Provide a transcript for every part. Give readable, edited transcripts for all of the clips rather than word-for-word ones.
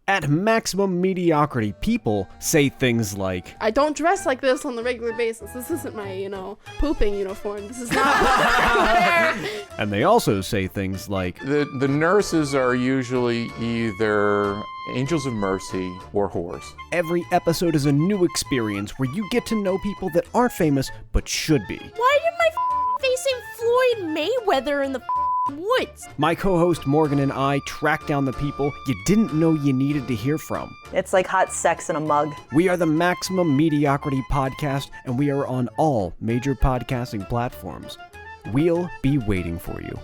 At Maximum Mediocrity, people say things like, I don't dress like this on the regular basis. This isn't my, pooping uniform. This is not what I wear. And they also say things like, The nurses are usually either angels of mercy or whores. Every episode is a new experience where you get to know people that aren't famous but should be. Why did my facing Floyd Mayweather in the woods? My co-host Morgan and I track down the people you didn't know you needed to hear from. It's like hot sex in a mug. We are the Maximum Mediocrity Podcast, and we are on all major podcasting platforms. We'll be waiting for you.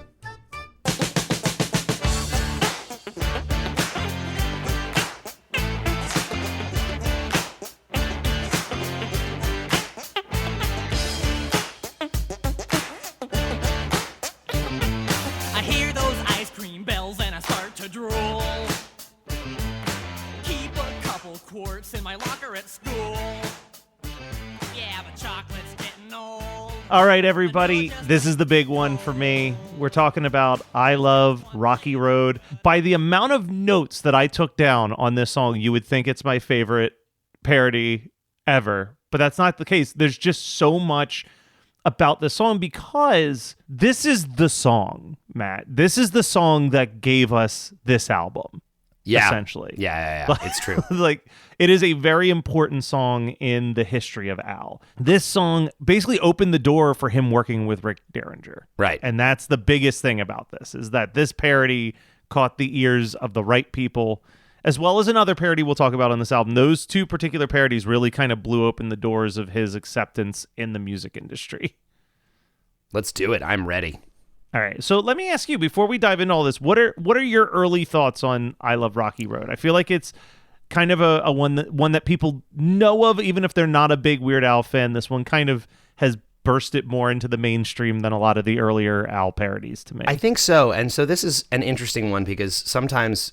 In my locker at school. Yeah, the chocolate's getting old. All right, everybody, this is the big one for me. We're talking about I Love Rocky Road. By the amount of notes that I took down on this song, you would think it's my favorite parody ever. But that's not the case. There's just so much about this song because this is the song, Matt. This is the song that gave us this album. Yeah. Essentially. Yeah. It's true. Like, it is a very important song in the history of Al. This song basically opened the door for him working with Rick Derringer. Right. And that's the biggest thing about this, is that this parody caught the ears of the right people, as well as another parody we'll talk about on this album. Those two particular parodies really kind of blew open the doors of his acceptance in the music industry. Let's do it. I'm ready. All right, so let me ask you, before we dive into all this, what are your early thoughts on I Love Rocky Road? I feel like it's kind of a one that people know of, even if they're not a big Weird Al fan. This one kind of has burst it more into the mainstream than a lot of the earlier Al parodies to me. I think so. And so this is an interesting one because sometimes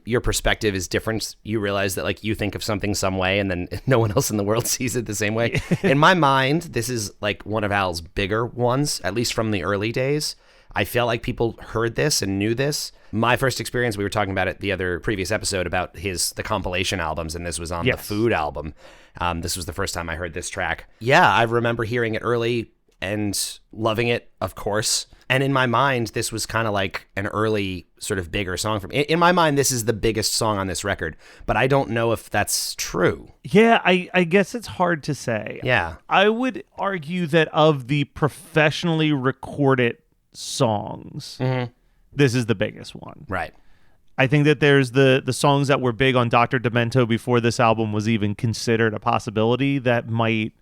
your perspective is different. You realize that like you think of something some way and then no one else in the world sees it the same way. In my mind, this is like one of Al's bigger ones, at least from the early days. I felt like people heard this and knew this. My first experience, we were talking about it the previous episode about the compilation albums, and this was on the Food album. This was the first time I heard this track. Yeah, I remember hearing it early and loving it, of course. And in my mind, this was kind of like an early sort of bigger song for me. In my mind, this is the biggest song on this record, but I don't know if that's true. Yeah, I guess it's hard to say. Yeah. I would argue that of the professionally recorded songs, this is the biggest one. Right. I think that there's the songs that were big on Dr. Demento before this album was even considered a possibility that might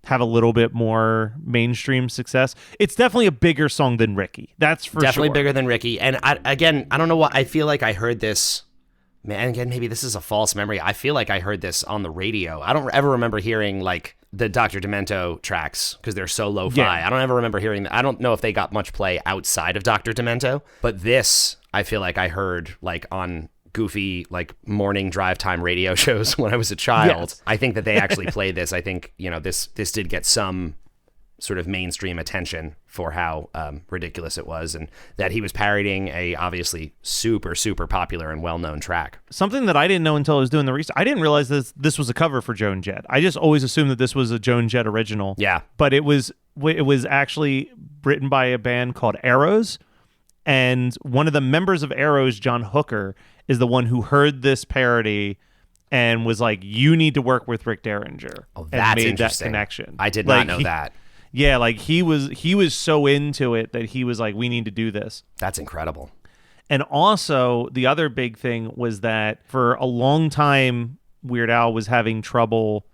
have a little bit more mainstream success. It's definitely a bigger song than Ricky. That's for definitely sure. Bigger than Ricky. And I don't know what, I feel like I heard this, man, again, maybe this is a false memory. I feel like I heard this on the radio. I don't ever remember hearing like the Dr. Demento tracks because they're so lo-fi. Yeah. I don't ever remember hearing that. I don't know if they got much play outside of Dr. Demento, but this, I feel like I heard like on goofy like morning drive time radio shows when I was a child. Yes. I think that they actually played this. I think, this did get some sort of mainstream attention for how ridiculous it was, and that he was parodying a obviously super, super popular and well-known track. Something that I didn't know until I was doing the research, I didn't realize this was a cover for Joan Jett. I just always assumed that this was a Joan Jett original. Yeah. But it was actually written by a band called Arrows, and one of the members of Arrows, John Hooker, is the one who heard this parody and was like, you need to work with Rick Derringer. Oh, and that's made interesting. That connection. I did not know that. Yeah, like he was so into it that he was like, we need to do this. That's incredible. And also, the other big thing was that for a long time, Weird Al was having trouble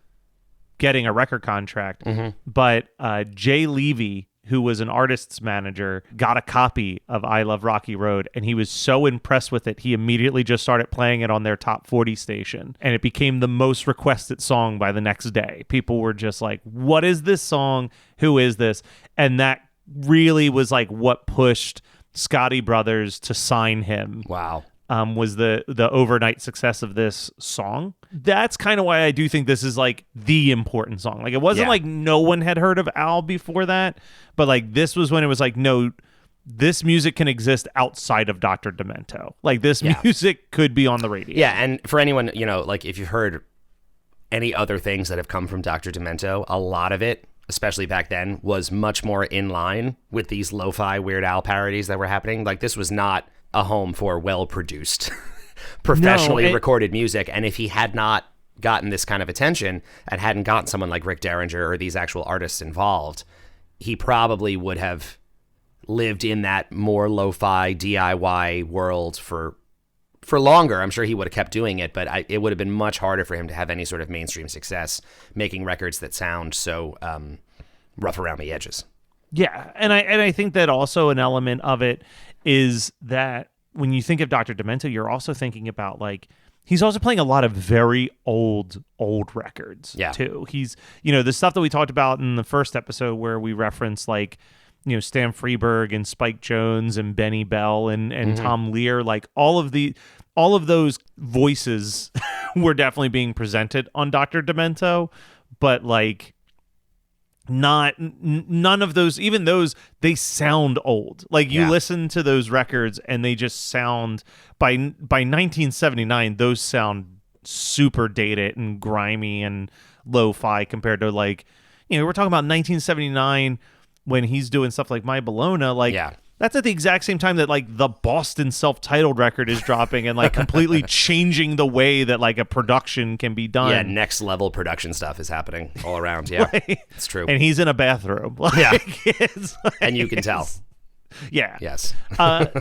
getting a record contract. But Jay Levy, who was an artist's manager, got a copy of I Love Rocky Road, and he was so impressed with it, he immediately just started playing it on their top 40 station, and it became the most requested song by the next day. People were just like, what is this song? Who is this? And that really was like what pushed Scotti Brothers to sign him. Wow. Was the overnight success of this song. That's kind of why I do think this is like the important song. Like it wasn't like no one had heard of Al before that, but like this was when it was like, no, this music can exist outside of Dr. Demento. Like, this Yeah. music could be on the radio. Yeah, and for anyone, like if you've heard any other things that have come from Dr. Demento, a lot of it, especially back then, was much more in line with these lo-fi Weird Al parodies that were happening. Like, this was not a home for well-produced, professionally recorded music. And if he had not gotten this kind of attention and hadn't gotten someone like Rick Derringer or these actual artists involved, he probably would have lived in that more lo-fi DIY world for longer. I'm sure he would have kept doing it, but it would have been much harder for him to have any sort of mainstream success making records that sound so rough around the edges. Yeah, and I think that also an element of it is that when you think of Dr. Demento, you're also thinking about, like, he's also playing a lot of very old records, too. He's, the stuff that we talked about in the first episode where we referenced, like, Stan Freberg and Spike Jones and Benny Bell and Tom Lear, like all of those voices were definitely being presented on Dr. Demento, but like none of those, even those, they sound old. Like you listen to those records and they just sound, by 1979, those sound super dated and grimy and lo-fi compared to, like, we're talking about 1979 when he's doing stuff like My Bologna, like that's at the exact same time that, like, the Boston self-titled record is dropping and, like, completely changing the way that, like, a production can be done. Yeah, next level production stuff is happening all around. Yeah, right? It's true. And he's in a bathroom. It's like, and you can tell. Yeah. Yes.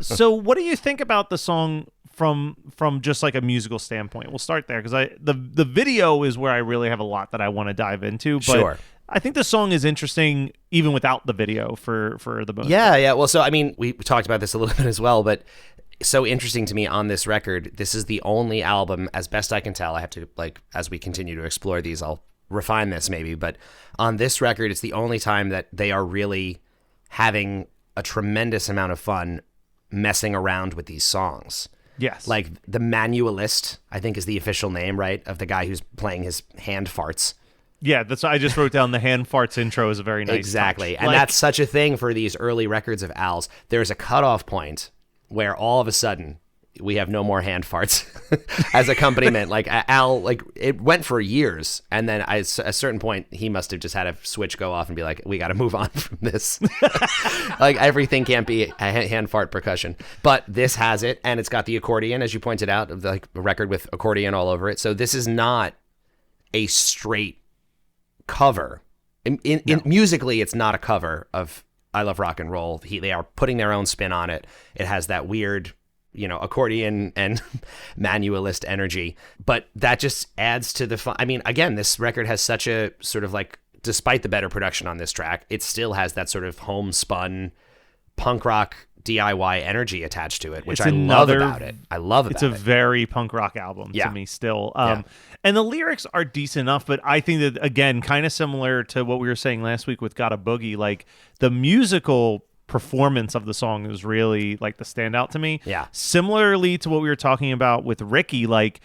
So what do you think about the song from just like a musical standpoint? We'll start there because the video is where I really have a lot that I want to dive into. But Sure. I think the song is interesting even without the video for the most part. Yeah. Well, so I mean, we talked about this a little bit as well, but so interesting to me on this record. This is the only album, as best I can tell. I have to, like, as we continue to explore these, I'll refine this maybe. But on this record, it's the only time that they are really having a tremendous amount of fun messing around with these songs. Yes. Like the Manualist, I think, is the official name, right, of the guy who's playing his hand farts. Yeah, that's I just wrote down the hand farts intro is a very nice Exactly. touch. And that's such a thing for these early records of Al's. There's a cutoff point where all of a sudden we have no more hand farts as accompaniment. Like Al, like it went for years. And then at a certain point, he must have just had a switch go off and be like, we got to move on from this. Like everything can't be a hand fart percussion. But this has it. And it's got the accordion, as you pointed out, of like a record with accordion all over it. So this is not a straight cover. Musically, it's not a cover of I Love Rock and Roll. They are putting their own spin on it. It has that weird, accordion and manualist energy, but that just adds to the fun. I mean, again, this record has such a sort of like, despite the better production on this track, it still has that sort of homespun punk rock DIY energy attached to it, which I love about it. It's a very punk rock album to me still. And the lyrics are decent enough, but I think that, again, kind of similar to what we were saying last week with Gotta Boogie, like the musical performance of the song is really like the standout to me. Yeah. Similarly to what we were talking about with Ricky, like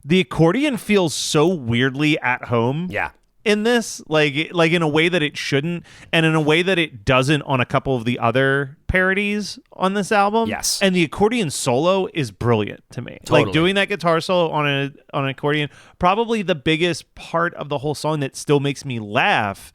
the accordion feels so weirdly at home. Yeah. In this, like in a way that it shouldn't, and in a way that it doesn't on a couple of the other parodies on this album. Yes. And the accordion solo is brilliant to me. Totally. Like doing that guitar solo on an accordion, probably the biggest part of the whole song that still makes me laugh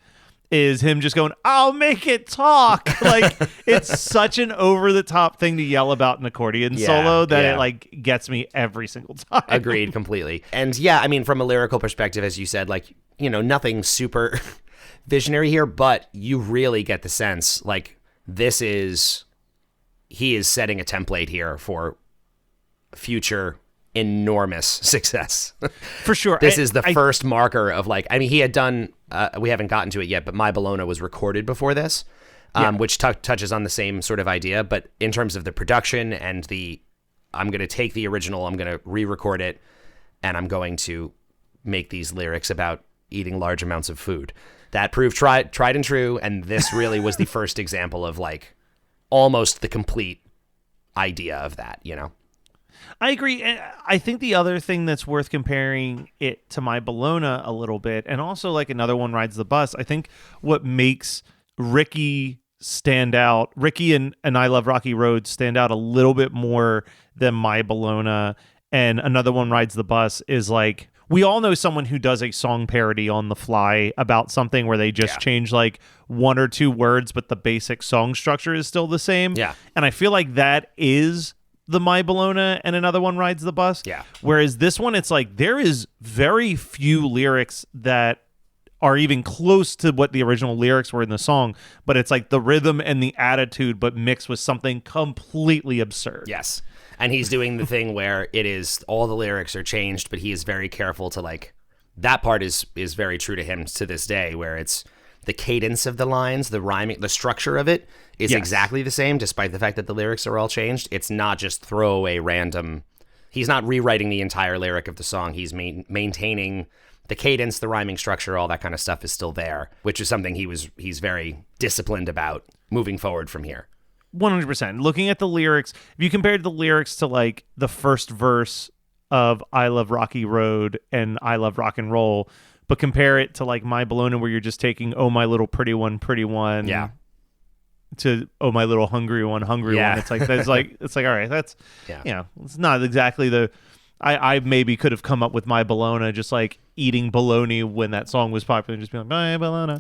is him just going, "I'll make it talk." Like it's such an over the top thing to yell about an accordion solo that it like gets me every single time. Agreed completely. And yeah, I mean, from a lyrical perspective, as you said, like, nothing super visionary here, but you really get the sense like he is setting a template here for future enormous success. For sure. This is the first marker of like, I mean, he had done, we haven't gotten to it yet, but My Bologna was recorded before this, which touches on the same sort of idea. But in terms of the production and I'm going to take the original, I'm going to re-record it, and I'm going to make these lyrics about eating large amounts of food. That proved tried and true, and this really was the first example of like almost the complete idea of that, I agree. I think the other thing that's worth comparing it to My Bologna a little bit, and also like Another One Rides the Bus, I think what makes Ricky stand out. Ricky and I Love Rocky Road stand out a little bit more than My Bologna. And Another One Rides the Bus is like, we all know someone who does a song parody on the fly about something where they just change like one or two words, but the basic song structure is still the same. Yeah. And I feel like that is the My Bologna and Another One Rides the Bus. Yeah. Whereas this one, it's like there is very few lyrics that are even close to what the original lyrics were in the song, but it's like the rhythm and the attitude, but mixed with something completely absurd. Yes. And he's doing the thing where it is all the lyrics are changed, but he is very careful to like that part is very true to him to this day, where it's the cadence of the lines, the rhyming, the structure of it is exactly the same, despite the fact that the lyrics are all changed. It's not just throwaway random. He's not rewriting the entire lyric of the song. He's maintaining the cadence, the rhyming structure, all that kind of stuff is still there, which is something he's very disciplined about moving forward from here. 100%. Looking at the lyrics, if you compared the lyrics to like the first verse of I Love Rocky Road and I Love Rock and Roll, but compare it to like My Bologna, where you're just taking Oh My Little Pretty One, to Oh My Little Hungry One, Hungry One. It's like that's like all right, that's it's not exactly the I maybe could have come up with My Bologna just like eating bologna when that song was popular and just be like My Bologna.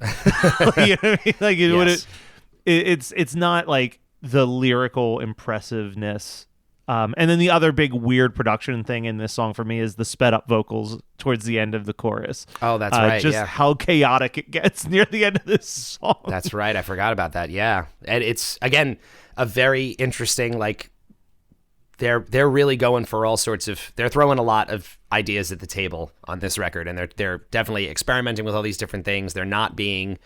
Like, you know what I mean? Like it would it's not like the lyrical impressiveness. And then the other big weird production thing in this song for me is the sped up vocals towards the end of the chorus. Oh, that's right. Just how chaotic it gets near the end of this song. That's right. I forgot about that. Yeah. And it's, again, a very interesting, like, they're really going for all sorts of, they're throwing a lot of ideas at the table on this record, and they're definitely experimenting with all these different things. They're not being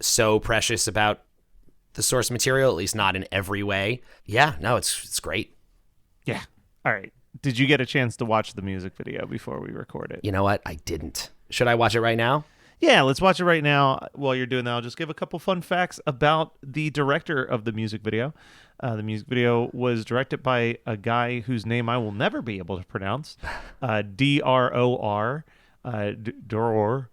so precious about the source material, at least not in every way. Yeah, no, it's great. Yeah. All right. Did you get a chance to watch the music video before we record it? You know what? I didn't. Should I watch it right now? Yeah, let's watch it right now. While you're doing that, I'll just give a couple fun facts about the director of the music video. The music video was directed by a guy whose name I will never be able to pronounce. D-R-O-R. Doror.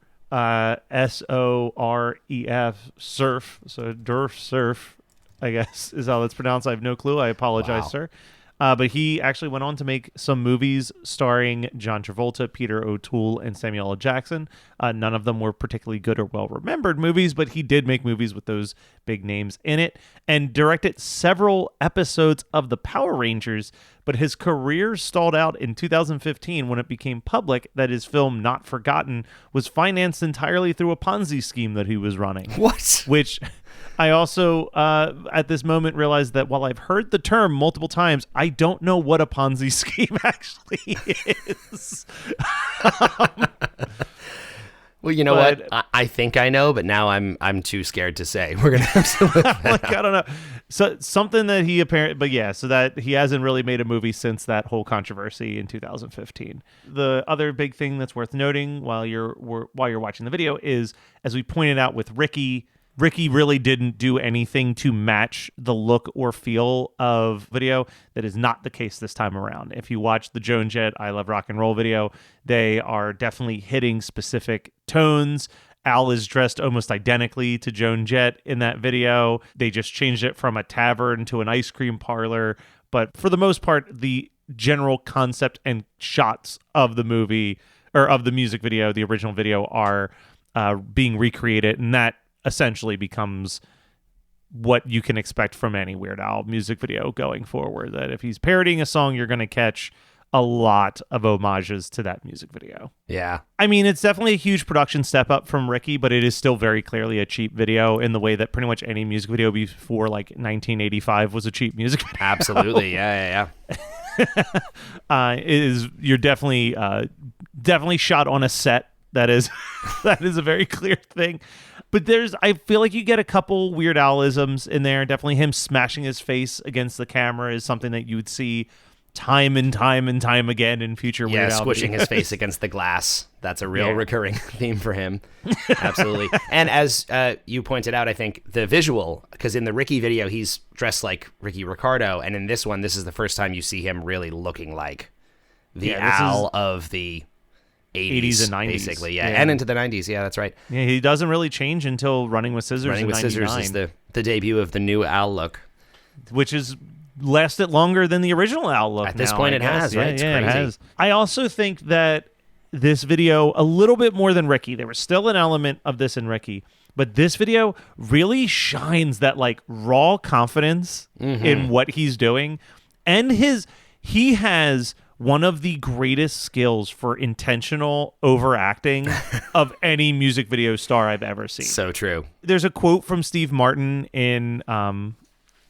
S-O-R-E-F. Surf. So Durf Surf, I guess, is how that's pronounced. I have no clue. I apologize, sir. But he actually went on to make some movies starring John Travolta, Peter O'Toole, and Samuel L. Jackson. None of them were particularly good or well-remembered movies, but he did make movies with those big names in it, and directed several episodes of The Power Rangers, but his career stalled out in 2015 when it became public that his film Not Forgotten was financed entirely through a Ponzi scheme that he was running. What? Which I also, at this moment, realized that while I've heard the term multiple times, I don't know what a Ponzi scheme actually is. Well, you know what? I think I know, but now I'm too scared to say. We're gonna have to look that like, I don't know. So something that he apparently, but yeah, so that he hasn't really made a movie since that whole controversy in 2015. The other big thing that's worth noting while you're watching the video is, as we pointed out with Ricky really didn't do anything to match the look or feel of video. That is not the case this time around. If you watch the Joan Jett I Love Rock and Roll video, they are definitely hitting specific tones. Al is dressed almost identically to Joan Jett in that video. They just changed it from a tavern to an ice cream parlor. But for the most part, the general concept and shots of the movie, or of the music video, the original video, are being recreated, and that essentially becomes what you can expect from any Weird Al music video going forward. That if he's parodying a song, you're going to catch a lot of homages to that music video. Yeah. I mean, it's definitely a huge production step up from Ricky, but it is still very clearly a cheap video in the way that pretty much any music video before like 1985 was a cheap music video. Absolutely. Yeah. You're definitely shot on a set. That is a very clear thing. But I feel like you get a couple Weird Al-isms in there. Definitely him smashing his face against the camera is something that you would see time and time and time again in future Weird Al. Yeah, squishing his face against the glass. That's a real recurring theme for him. Absolutely. And as you pointed out, I think the visual, because in the Ricky video, he's dressed like Ricky Ricardo. And in this one, this is the first time you see him really looking like the Al of the 80s and 90s. basically, and into the 90s. Yeah, that's right. Yeah, he doesn't really change until Running with Scissors. Running in with 99, Scissors is the debut of the new Al look. which is lasted longer than the original Al look. At this now, point, I it guess. has, Yeah, right? It's yeah, crazy. it has. I also think that this video, a little bit more than Ricky, there was still an element of this in Ricky, but this video really shines that like raw confidence in what he's doing, and he has one of the greatest skills for intentional overacting of any music video star I've ever seen. So true. There's a quote from Steve Martin in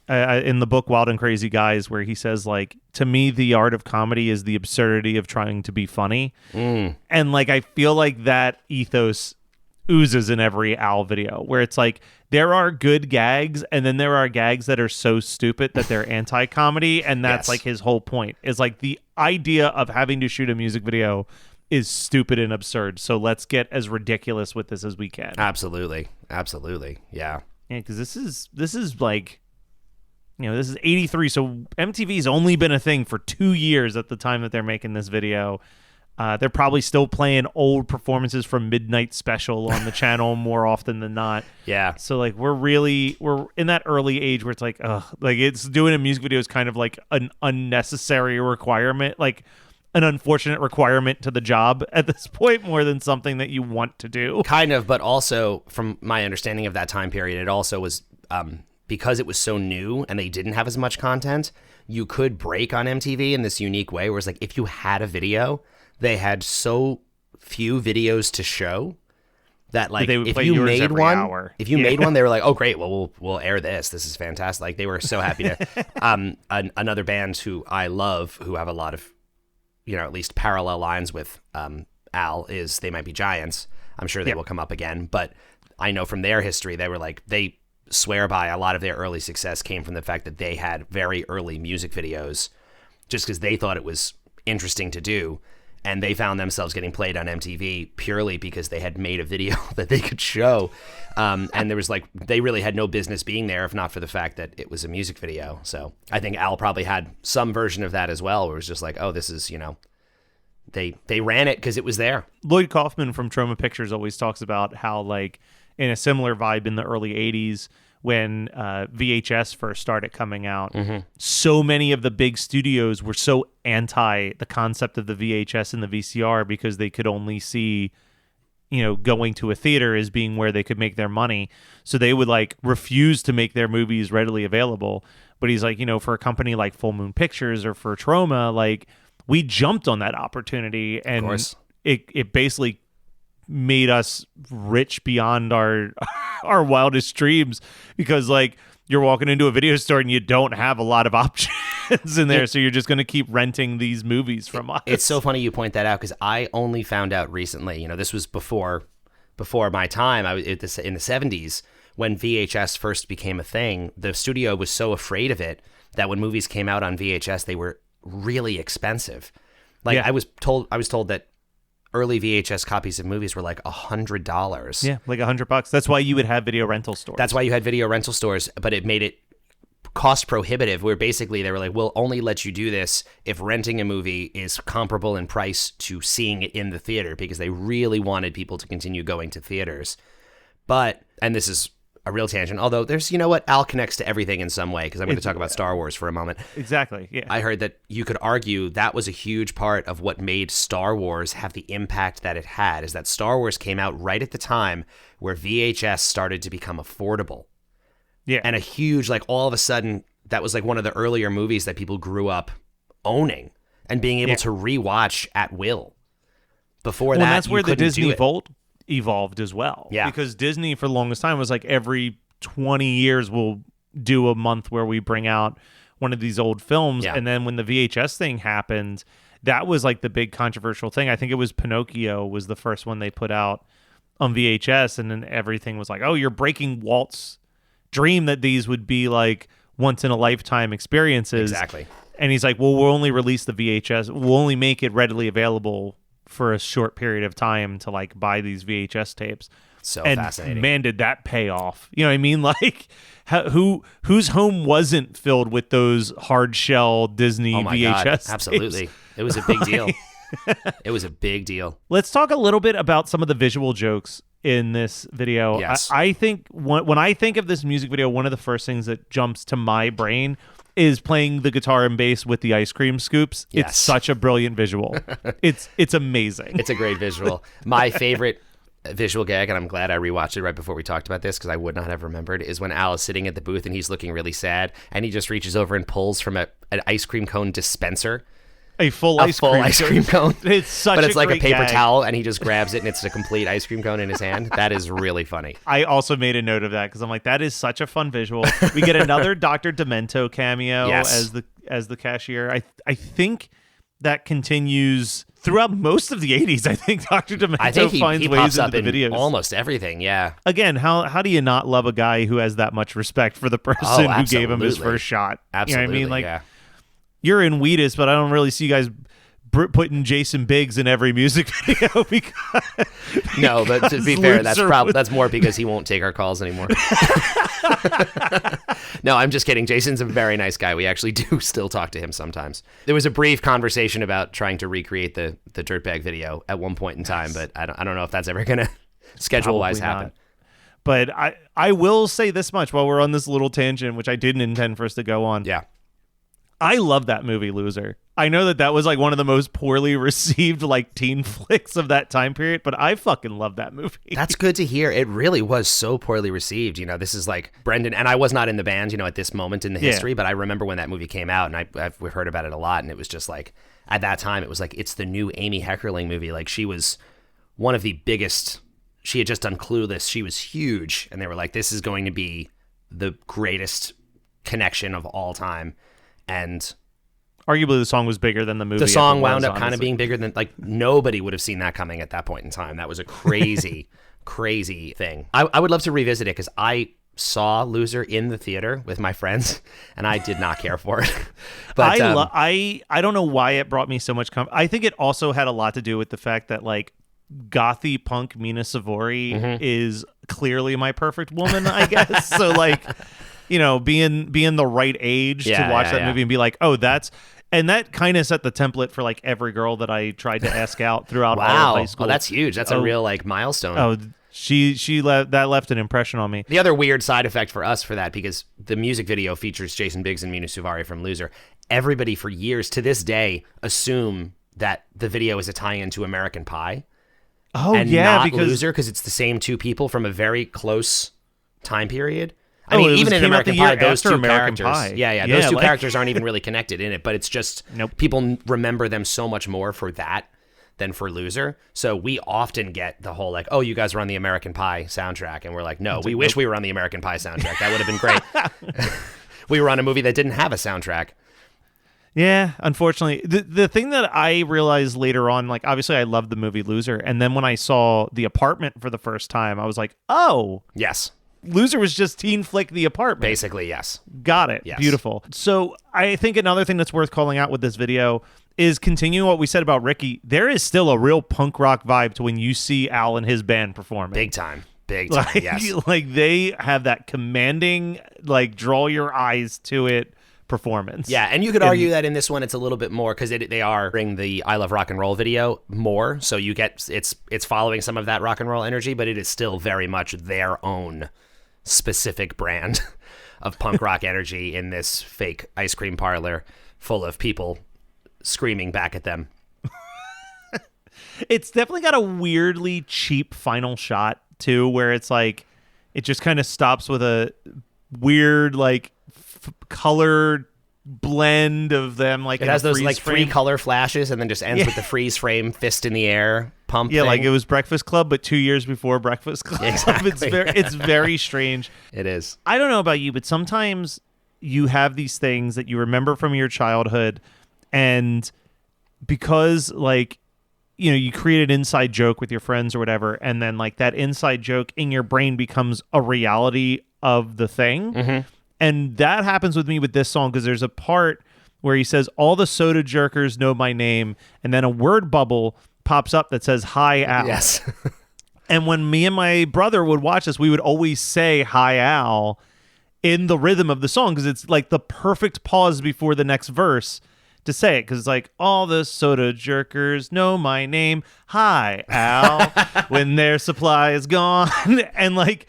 the book Wild and Crazy Guys where he says, like, to me, the art of comedy is the absurdity of trying to be funny. And like, I feel like that ethos oozes in every Al video where it's like, there are good gags and then there are gags that are so stupid that they're anti-comedy. And that's Yes. like his whole point is like the idea of having to shoot a music video is stupid and absurd. So let's get as ridiculous with this as we can. Absolutely. Yeah. Yeah, because this is like, you know, this is 83, so MTV's only been a thing for 2 years at the time that they're making this video. They're probably still playing old performances from Midnight Special on the channel more often than not. Yeah. So like we're in that early age where it's like, like it's doing a music video is kind of like an unnecessary requirement, like an unfortunate requirement to the job at this point more than something that you want to do. Kind of, but also from my understanding of that time period, it also was because it was so new and they didn't have as much content, you could break on MTV in this unique way where it's like if you had a video, they had so few videos to show that like They would if play you yours made every one, hour. if you Yeah. made one, they were like, "Oh great, well we'll air this. This is fantastic." Like they were so happy to. Another band who I love, who have a lot of, you know, at least parallel lines with Al, is They Might Be Giants. I'm sure they will come up again, but I know from their history, they were like they swear by a lot of their early success came from the fact that they had very early music videos, just because they thought it was interesting to do. And they found themselves getting played on MTV purely because they had made a video that they could show. And there was like, they really had no business being there if not for the fact that it was a music video. So I think Al probably had some version of that as well, where it was just like, oh, this is, you know, they ran it because it was there. Lloyd Kaufman from Troma Pictures always talks about how, like, in a similar vibe in the early 80s, when VHS first started coming out, so many of the big studios were so anti the concept of the VHS and the VCR because they could only see, you know, going to a theater as being where they could make their money. So they would like refuse to make their movies readily available. But he's like, you know, for a company like Full Moon Pictures or for Troma, like we jumped on that opportunity and it basically made us rich beyond our wildest dreams, because like you're walking into a video store and you don't have a lot of options in there, so you're just going to keep renting these movies from us. It's so funny you point that out because I only found out recently, you know, this was before my time. I was in the 70s when VHS first became a thing. The studio was so afraid of it that when movies came out on VHS, they were really expensive. Like I was told that early VHS copies of movies were like $100. Yeah, like $100. That's why you would have video rental stores. That's why you had video rental stores, but it made it cost prohibitive, where basically they were like, we'll only let you do this if renting a movie is comparable in price to seeing it in the theater, because they really wanted people to continue going to theaters. But, and this is a real tangent, although there's, you know what, Al connects to everything in some way, because I'm going to talk about Star Wars for a moment. Exactly, yeah. I heard that you could argue that was a huge part of what made Star Wars have the impact that it had, is that Star Wars came out right at the time where VHS started to become affordable. Yeah. And a huge, like, all of a sudden, that was like one of the earlier movies that people grew up owning and being able to rewatch at will. Before that, and that's where you the couldn't Disney do it. Vault evolved as well. Yeah. Because Disney for the longest time was like every 20 years we'll do a month where we bring out one of these old films. Yeah. And then when the VHS thing happened, that was like the big controversial thing. I think it was Pinocchio was the first one they put out on VHS, and then everything was like, oh, you're breaking Walt's dream that these would be like once in a lifetime experiences. Exactly. And he's like, well, we'll only release the VHS. We'll only make it readily available for a short period of time to like buy these VHS tapes. So and fascinating. Man, did that pay off. You know what I mean? Like whose home wasn't filled with those hard shell Disney Oh my VHS God, tapes? absolutely. It was a big deal. It was a big deal. Let's talk a little bit about some of the visual jokes in this video. Yes. I think when I think of this music video, one of the first things that jumps to my brain is playing the guitar and bass with the ice cream scoops. Yes. It's such a brilliant visual. It's amazing. It's a great visual. My favorite visual gag, and I'm glad I rewatched it right before we talked about this because I would not have remembered, is when Al is sitting at the booth and he's looking really sad and he just reaches over and pulls from an ice cream cone dispenser. A full ice cream cone. It's such But it's a like a great paper gag. towel and he just grabs it and it's a complete ice cream cone in his hand. That is really funny. I also made a note of that because I'm like, that is such a fun visual. We get another Dr. Demento cameo Yes. as the cashier. I think that continues throughout most of the 80s. I think Dr. Demento I think finds he ways pops into up the in videos. almost everything, yeah. Again, how do you not love a guy who has that much respect for the person who gave him his absolutely. first shot? Absolutely, You know what I mean? Like, yeah. you're in Wheatus, but I don't really see you guys putting Jason Biggs in every music video because No, but to be because fair, Loser that's more because he won't take our calls anymore. No, I'm just kidding. Jason's a very nice guy. We actually do still talk to him sometimes. There was a brief conversation about trying to recreate the Dirtbag video at one point in time, but I don't know if that's ever gonna schedule-wise Probably happen. not. But I will say this much while we're on this little tangent, which I didn't intend for us to go on. Yeah. I love that movie, Loser. I know that was like one of the most poorly received like teen flicks of that time period, but I fucking love that movie. That's good to hear. It really was so poorly received. You know, this is like Brendan, and I was not in the band, you know, at this moment in the history, but I remember when that movie came out, and we've heard about it a lot, and it was just like, at that time, it was like, it's the new Amy Heckerling movie. Like, she was one of the biggest. She had just done Clueless. She was huge, and they were like, this is going to be the greatest connection of all time. And arguably the song was bigger than the movie. the song ever wound was, up kind of honestly. being bigger than, like, nobody would have seen that coming at that point in time. That was a crazy, crazy thing. I would love to revisit it because I saw Loser in the theater with my friends and I did not care for it. But I don't know why it brought me so much I think it also had a lot to do with the fact that like gothy punk Mina Savory is clearly my perfect woman, I guess. So like, you know, being the right age to watch that movie and be like, oh, and that kind of set the template for like every girl that I tried to ask out throughout all of high school. Oh, that's huge. That's a real like milestone. Oh, she left an impression on me. The other weird side effect for us for that, because the music video features Jason Biggs and Mina Suvari from Loser, everybody for years to this day assume that the video is a tie-in to American Pie. Oh, and yeah, not because Loser, because it's the same two people from a very close time period. Oh, I mean, it even in came out the American year Pie, those after two American characters, Pie. yeah, Yeah, those two like- characters aren't even really connected in it, but it's just people remember them so much more for that than for Loser. So we often get the whole like, oh, you guys were on the American Pie soundtrack, and we're like, no, we wish we were on the American Pie soundtrack. That would have been great. We were on a movie that didn't have a soundtrack. Yeah, unfortunately. The thing that I realized later on, like obviously I loved the movie Loser, and then when I saw The Apartment for the first time, I was like, oh, Yes, Loser was just teen flick The Apartment. basically, yes. Got it. Yes. Beautiful. So I think another thing that's worth calling out with this video is continuing what we said about Ricky. There is still a real punk rock vibe to when you see Al and his band performing. Big time. Big time, Like, yes. like they have that commanding, like draw your eyes to it performance. Yeah, and you could argue that in this one it's a little bit more because they are bring the I Love Rock and Roll video more, so you get it's following some of that rock and roll energy, but it is still very much their own specific brand of punk rock energy in this fake ice cream parlor full of people screaming back at them. It's definitely got a weirdly cheap final shot too, where it's like it just kind of stops with a weird like color blend of them. Like It in has a those freeze like frame. three color flashes and then just ends with the freeze frame fist in the air pump. Yeah, thing. like it was Breakfast Club, but 2 years before Breakfast Club. Exactly. It's very strange. It is. I don't know about you, but sometimes you have these things that you remember from your childhood, and because like, you know, you create an inside joke with your friends or whatever, and then like that inside joke in your brain becomes a reality of the thing. And that happens with me with this song, because there's a part where he says, all the soda jerkers know my name, and then a word bubble pops up that says, hi, Al. Yes. And when me and my brother would watch this, we would always say, hi, Al, in the rhythm of the song, because it's like the perfect pause before the next verse to say it because it's like all the soda jerkers know my name. Hi, Al. When their supply is gone, and like.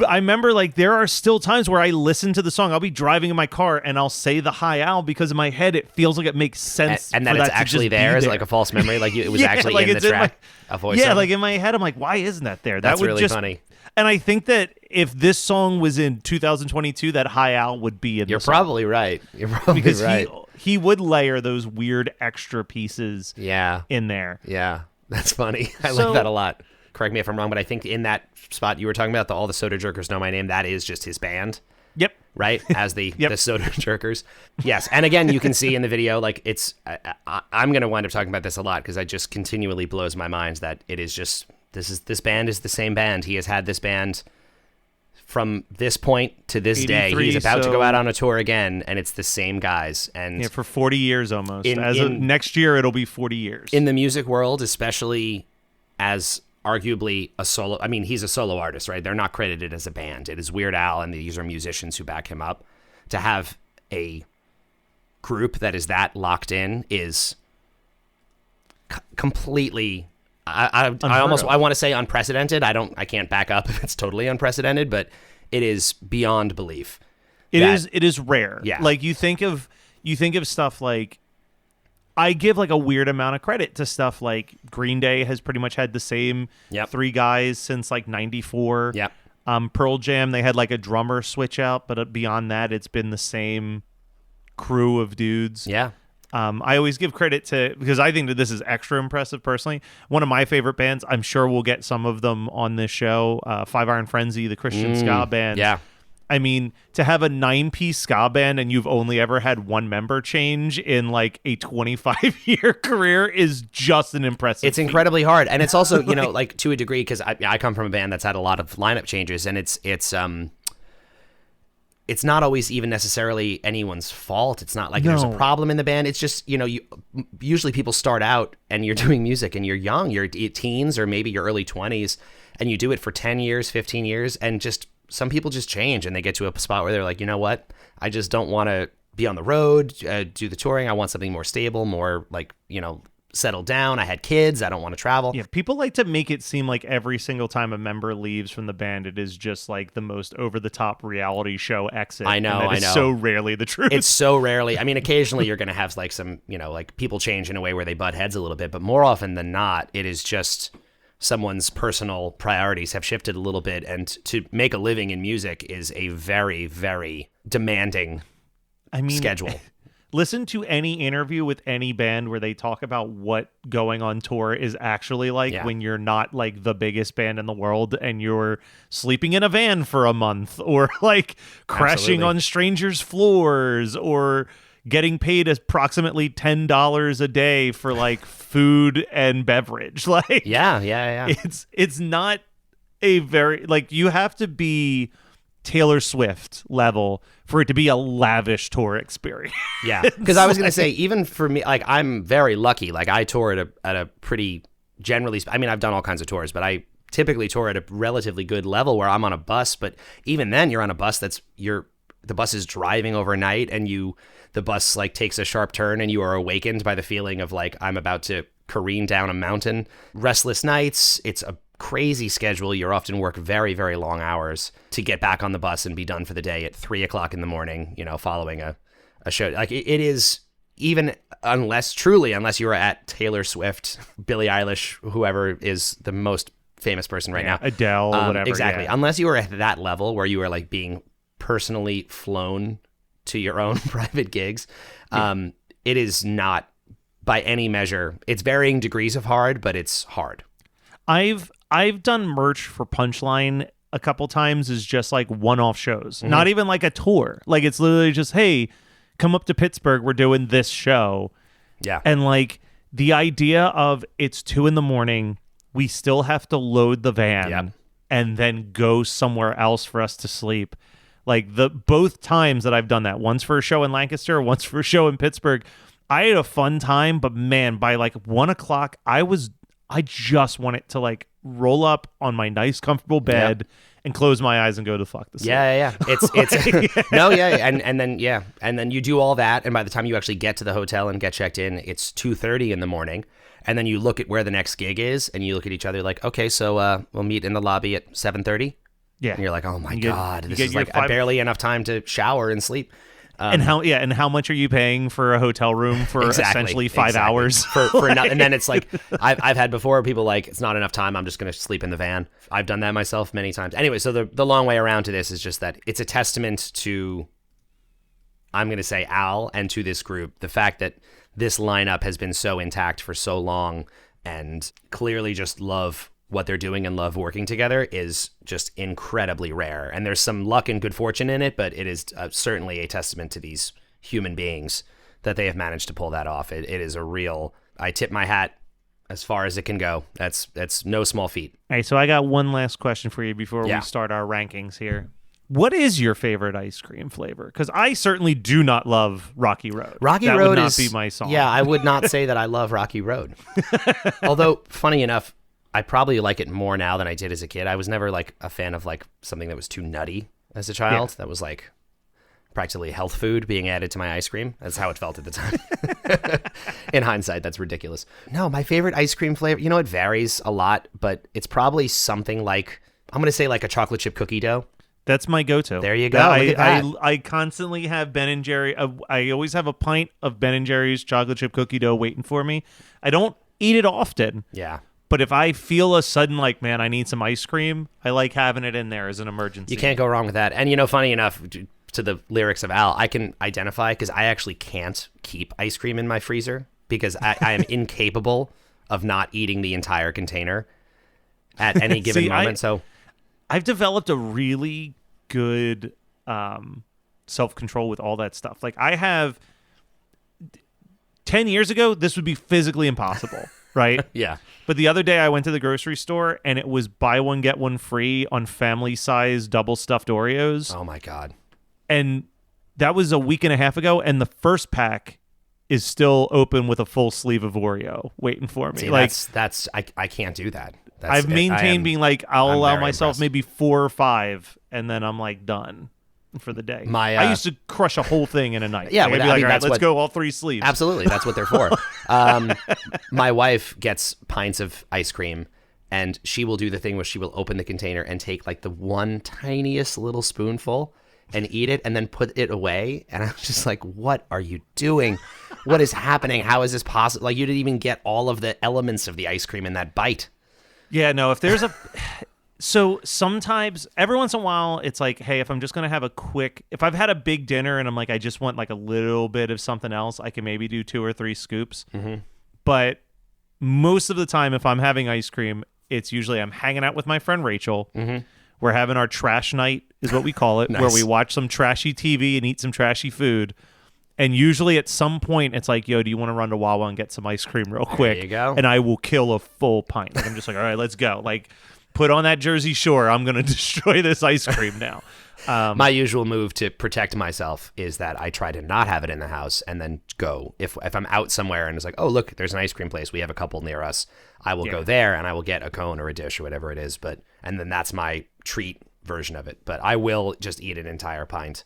I remember like there are still times where I listen to the song. I'll be driving in my car and I'll say the Hi Al because in my head it feels like it makes sense. And that it's actually there is like a false memory. Like it was actually like in the track. A voice. Yeah, like in my head, I'm like, why isn't that there? That's would really funny. And I think that if this song was in 2022, that Hi Al would be in. You're the song. probably right. You're probably because right. he would layer those weird extra pieces. In there. Yeah, that's funny. I So- like that a lot. Correct me if I'm wrong, but I think in that spot you were talking about, all the soda jerkers know my name. That is just his band. Yep. Right? As the Yep. the soda jerkers. Yes. And again, you can see in the video, like it's, I'm going to wind up talking about this a lot because it just continually blows my mind that it is just, this band is the same band. He has had this band from this point to this day. 83, He's about to so- go out on a tour again, and it's the same guys. And Yeah, for 40 years almost. In- As of next year, it'll be 40 years. in the music world, especially as arguably a solo, I mean, he's a solo artist, right? They're not credited as a band. It is Weird Al, and these are musicians who back him up. To have a group that is that locked in is completely. I want to say unprecedented. I can't back up if it's totally unprecedented, but it is beyond belief. It is rare. Yeah. Like you think of stuff like I give like a weird amount of credit to stuff like Green Day has pretty much had the same three guys since like 94. Yep. Pearl Jam, they had like a drummer switch out, but beyond that, it's been the same crew of dudes. Yeah. I always give credit to, because I think that this is extra impressive personally. One of my favorite bands, I'm sure we'll get some of them on this show, Five Iron Frenzy, the Christian ska band. Yeah. I mean, to have a 9-piece ska band and you've only ever had one member change in like a 25-year career is just an impressive It's feat. incredibly hard. And it's also, you know, like to a degree, because I come from a band that's had a lot of lineup changes, and it's not always even necessarily anyone's fault. It's not like there's a problem in the band. It's just, you know, usually people start out and you're doing music and you're young, you're teens or maybe your early 20s, and you do it for 10 years, 15 years, and just some people just change and they get to a spot where they're like, you know what? I just don't want to be on the road, do the touring. I want something more stable, more like, you know, settled down. I had kids. I don't want to travel. Yeah, people like to make it seem like every single time a member leaves from the band, it is just like the most over-the-top reality show exit. I know, and that is so rarely the truth. It's so rarely. I mean, occasionally you're going to have like some, you know, like people change in a way where they butt heads a little bit, but more often than not, it is just someone's personal priorities have shifted a little bit, and to make a living in music is a very, very demanding schedule. Listen to any interview with any band where they talk about what going on tour is actually like when you're not like the biggest band in the world and you're sleeping in a van for a month, or like crashing on strangers' floors, or getting paid approximately $10 a day for like food and beverage. Like, yeah. It's not a very, like, you have to be Taylor Swift level for it to be a lavish tour experience. Yeah, because I was going to say, even for me, like, I'm very lucky. Like, I tour at a pretty generally, I mean, I've done all kinds of tours, but I typically tour at a relatively good level where I'm on a bus. But even then, you're on a bus the bus is driving overnight, and the bus like takes a sharp turn, and you are awakened by the feeling of like, I'm about to careen down a mountain. Restless nights. It's a crazy schedule. You often work very, very long hours to get back on the bus and be done for the day at 3:00 in the morning, you know, following a show. Like it is, even unless you are at Taylor Swift, Billie Eilish, whoever is the most famous person right now. Adele, whatever. Exactly. Yeah. Unless you are at that level where you are like being personally flown to your own private gigs, it is not by any measure. It's varying degrees of hard, but it's hard. I've done merch for Punchline a couple times as just like one-off shows, not even like a tour. Like, it's literally just, hey, come up to Pittsburgh, we're doing this show. Yeah. And like the idea of it's 2 a.m, we still have to load the van and then go somewhere else for us to sleep. Like, both times that I've done that, once for a show in Lancaster, once for a show in Pittsburgh, I had a fun time, but man, by like 1:00, I just wanted to like roll up on my nice, comfortable bed and close my eyes and go to fuck the sleep. Yeah. It's no, yeah, and then you do all that, and by the time you actually get to the hotel and get checked in, it's 2:30 in the morning, and then you look at where the next gig is, and you look at each other like, okay, so we'll meet in the lobby at 7:30. Yeah. And you're like, oh my You get- god, you this get is your like five- barely enough time to shower and sleep. And how much are you paying for a hotel room for essentially 5 hours? And then it's like I've had before people like, it's not enough time, I'm just going to sleep in the van. I've done that myself many times. Anyway, so the long way around to this is just that it's a testament to, I'm going to say, Al, and to this group, the fact that this lineup has been so intact for so long and clearly just love what they're doing and love working together is just incredibly rare. And there's some luck and good fortune in it, but it is certainly a testament to these human beings that they have managed to pull that off. It is a real, I tip my hat as far as it can go. That's no small feat. All right, so I got one last question for you before Yeah. we start our rankings here. What is your favorite ice cream flavor? Because I certainly do not love Rocky Road. Rocky that Road would not is be my song. Yeah, I would not say that I love Rocky Road. Although, funny enough, I probably like it more now than I did as a kid. I was never like a fan of like something that was too nutty as a child. That was like practically health food being added to my ice cream. That's how it felt at the time. In hindsight, that's ridiculous. No, my favorite ice cream flavor, you know, it varies a lot, but it's probably something like, I'm going to say like a chocolate chip cookie dough. That's my go-to. There you go. Look at that. I constantly have Ben & Jerry. I always have a pint of Ben & Jerry's chocolate chip cookie dough waiting for me. I don't eat it often. Yeah. But if I feel a sudden like, man, I need some ice cream, I like having it in there as an emergency. You can't go wrong with that. And, you know, funny enough, to the lyrics of Al, I can identify because I actually can't keep ice cream in my freezer because I am incapable of not eating the entire container at any given moment. So I've developed a really good self-control with all that stuff. Like I have 10 years ago, this would be physically impossible, right? yeah. But the other day I went to the grocery store and it was buy one, get one free on family-size double stuffed Oreos. Oh, my God. And that was a week and a half ago. And the first pack is still open with a full sleeve of Oreo waiting for me. See, like I can't do that. I've maintained being like, I'll I'm allow very myself impressed. maybe 4 or 5 and then I'm like done for the day. My, I used to crush a whole thing in a night. Yeah, Like, I'd but be I like, mean, all right, that's let's what- go all 3 sleeves. Absolutely. That's what they're for. My wife gets pints of ice cream, and she will do the thing where she will open the container and take like the one tiniest little spoonful and eat it and then put it away. And I'm just like, what are you doing? What is happening? How is this possible? Like, you didn't even get all of the elements of the ice cream in that bite. Yeah, no, if there's a... So sometimes, every once in a while, it's like, hey, if I'm just going to have a quick... If I've had a big dinner and I'm like, I just want like a little bit of something else, I can maybe do 2 or 3 scoops. Mm-hmm. But most of the time, if I'm having ice cream, it's usually I'm hanging out with my friend Rachel. Mm-hmm. We're having our trash night, is what we call it, Nice. where we watch some trashy TV and eat some trashy food. And usually at some point, it's like, yo, do you want to run to Wawa and get some ice cream real quick? you go. And I will kill a full pint. Like, I'm just like, all right, let's go. Like, put on that Jersey Shore. I'm going to destroy this ice cream now. My usual move to protect myself is that I try to not have it in the house and then go. If I'm out somewhere and it's like, oh, look, there's an ice cream place. We have a couple near us. I will go there and I will get a cone or a dish or whatever it is. And then that's my treat version of it. But I will just eat an entire pint.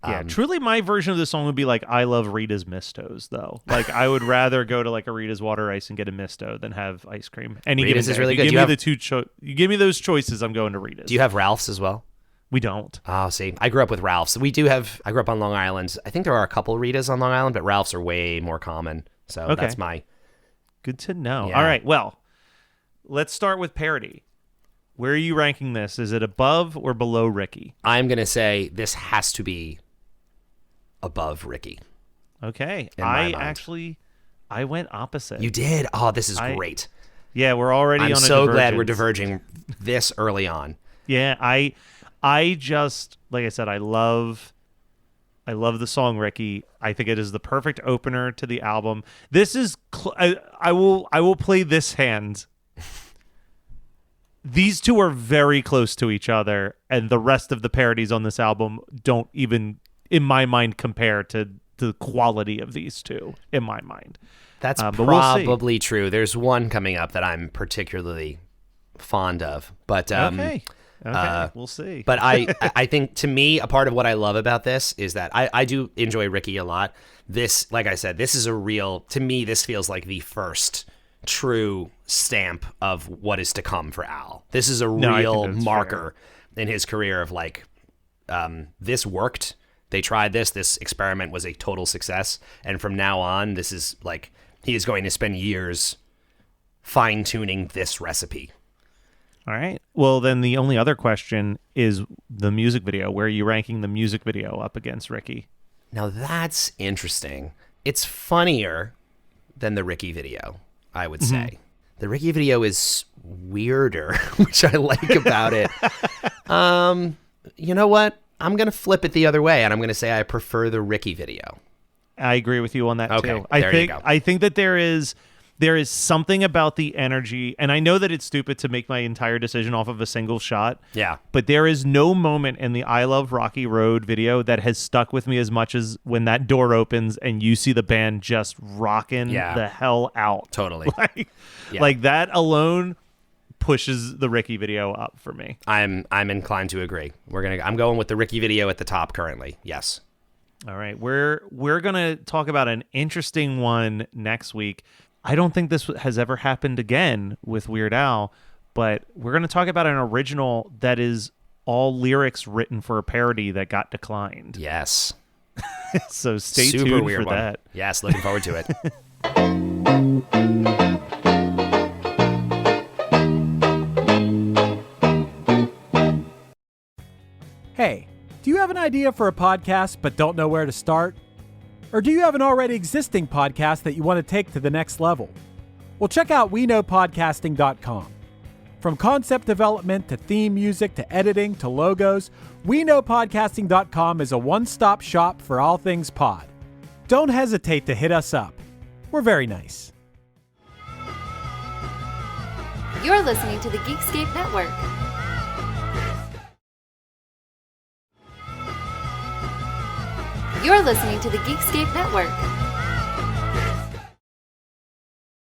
Yeah, truly my version of the song would be like, I love Rita's Mistos, though. Like, I would rather go to like a Rita's Water Ice and get a Misto than have ice cream. Any Rita's given is day. really If good. you Do give you me the two you give me those choices, I'm going to Rita's. Do you have Ralph's as well? We don't. Oh, see, I grew up with Ralph's. I grew up on Long Island. I think there are a couple Ritas on Long Island, but Ralph's are way more common. So Okay. that's my... Good to know. Yeah. All right, well, let's start with parody. Where are you ranking this? Is it above or below Ricky? I'm going to say this has to be above Ricky. Okay. In my mind. I went opposite. You did? Oh, this is great. Yeah, we're already I'm on a so glad we're divergence. diverging this early on. Yeah, I just, like I said, I love the song Ricky. I think it is the perfect opener to the album. This is I will play this hand. These two are very close to each other, and the rest of the parodies on this album don't even, in my mind, compare to the quality of these two, in my mind. That's but we'll see. probably true. There's one coming up that I'm particularly fond of. But Okay. Okay, we'll see. But I think, to me, a part of what I love about this is that I do enjoy Ricky a lot. This, like I said, this is to me, this feels like the first true stamp of what is to come for Al. This is a real marker in his career of like, this worked. They tried this experiment was a total success. And from now on, this is like, he is going to spend years fine-tuning this recipe. All right. Well, then the only other question is the music video. Where are you ranking the music video up against Ricky? Now that's interesting. It's funnier than the Ricky video, I would say. The Ricky video is weirder, which I like about it. You know what? I'm going to flip it the other way, and I'm going to say I prefer the Ricky video. I agree with you on that Okay, too. there you go. I think that there is something about the energy, and I know that it's stupid to make my entire decision off of a single shot. Yeah. But there is no moment in the I Love Rocky Road video that has stuck with me as much as when that door opens and you see the band just rocking the hell out. Totally. Like that alone pushes the Ricky video up for me. I'm inclined to agree. I'm going with the Ricky video at the top currently. Yes. All right. We're going to talk about an interesting one next week. I don't think this has ever happened again with Weird Al, but we're going to talk about an original that is all lyrics written for a parody that got declined. Yes. So stay Super tuned weird for one. that. Yes, looking forward to it. Hey, do you have an idea for a podcast but don't know where to start? Or do you have an already existing podcast that you want to take to the next level? Well, check out WeKnowPodcasting.com. From concept development to theme music to editing to logos, WeKnowPodcasting.com is a one-stop shop for all things pod. Don't hesitate to hit us up. We're very nice. You're listening to the Geekscape Network. You're listening to the Geekscape Network.